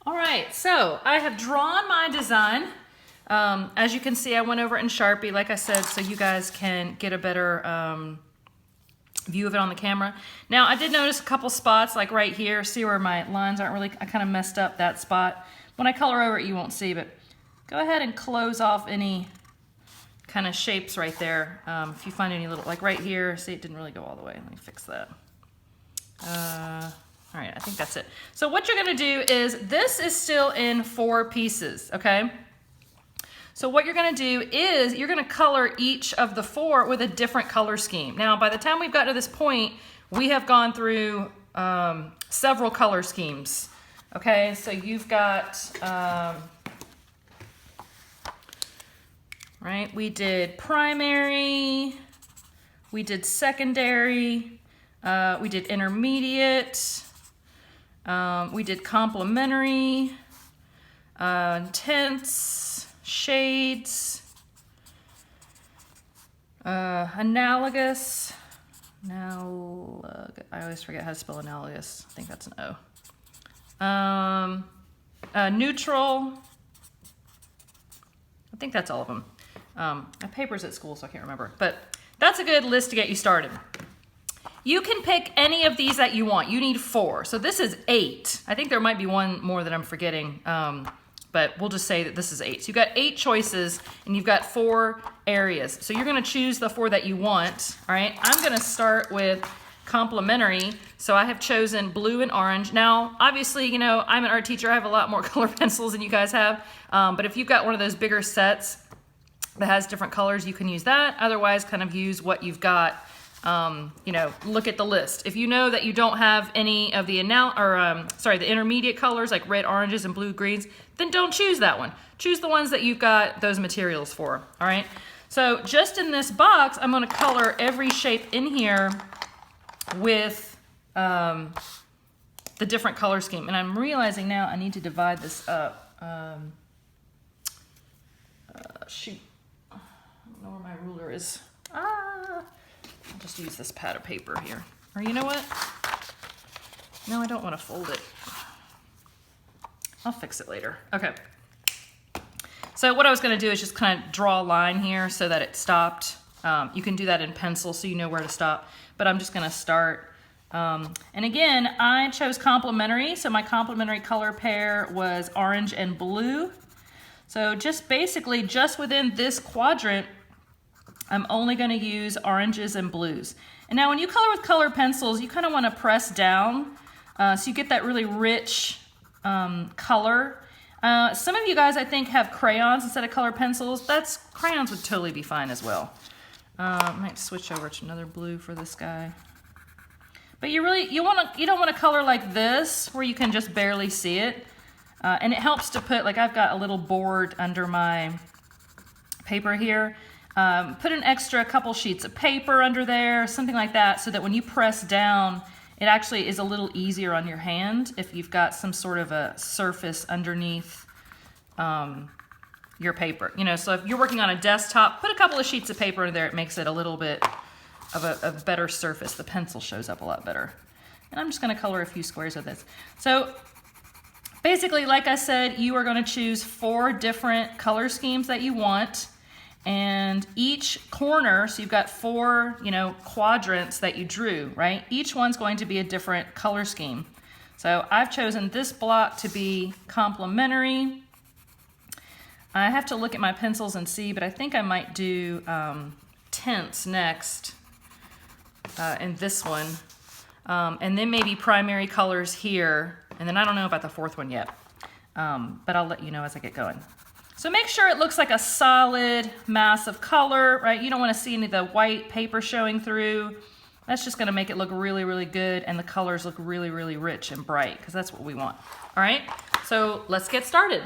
All right, so I have drawn my design. As you can see, I went over it in Sharpie, like I said, so you guys can get a better view of it on the camera. Now, I did notice a couple spots, like right here. See where my lines aren't really, I kind of messed up that spot. When I color over it, you won't see, but go ahead and close off any kind of shapes right there. If you find any little, like right here, see, it didn't really go all the way. Let me fix that. All right, I think that's it. So what you're gonna do is, this is still in 4 pieces, okay? So what you're gonna do is, you're gonna color each of the 4 with a different color scheme. Now, by the time we've got to this point, we have gone through several color schemes, okay? So you've got, right, we did primary, we did secondary, we did intermediate, we did complementary, intense, shades, analogous, I always forget how to spell analogous. I think that's an O. Neutral. I think that's all of them. My paper's at school, so I can't remember. But that's a good list to get you started. You can pick any of these that you want. You need 4. So this is 8. I think there might be one more that I'm forgetting, but we'll just say that this is 8. So you've got 8 choices, and you've got 4 areas. So you're gonna choose the 4 that you want, all right? I'm gonna start with complementary. So I have chosen blue and orange. Now, obviously, you know, I'm an art teacher. I have a lot more color pencils than you guys have. But if you've got one of those bigger sets that has different colors, you can use that. Otherwise, kind of use what you've got. You know, look at the list. If you know that you don't have any of the the intermediate colors like red, oranges, and blue, greens, then don't choose that one. Choose the ones that you've got those materials for, all right? So just in this box, I'm gonna color every shape in here with the different color scheme. And I'm realizing now I need to divide this up. Shoot, I don't know where my ruler is. I'll just use this pad of paper here. Or you know what? No, I don't want to fold it. I'll fix it later. Okay. So what I was going to do is just kind of draw a line here so that it stopped. You can do that in pencil so you know where to stop. But I'm just going to start. And again, I chose complementary. So my complementary color pair was orange and blue. So just basically, just within this quadrant, I'm only going to use oranges and blues. And now when you color with colored pencils, you kind of want to press down so you get that really rich color. Some of you guys, I think, have crayons instead of colored pencils. Crayons would totally be fine as well. I might switch over to another blue for this guy. But you don't want to color like this where you can just barely see it. And it helps to put, like I've got a little board under my paper here. Put an extra couple sheets of paper under there, something like that, so that when you press down, it actually is a little easier on your hand if you've got some sort of a surface underneath your paper. You know, so if you're working on a desktop, put a couple of sheets of paper under there. It makes it a little bit of a better surface. The pencil shows up a lot better. And I'm just going to color a few squares with this. So basically, like I said, you are going to choose 4 different color schemes that you want. And each corner, so you've got 4, you know, quadrants that you drew, right? Each one's going to be a different color scheme. So I've chosen this block to be complementary. I have to look at my pencils and see, but I think I might do tints next in this one. And then maybe primary colors here. And then I don't know about the 4th one yet, but I'll let you know as I get going. So make sure it looks like a solid mass of color, right? You don't want to see any of the white paper showing through. That's just going to make it look really, really good, and the colors look really, really rich and bright, because that's what we want. All right, so let's get started.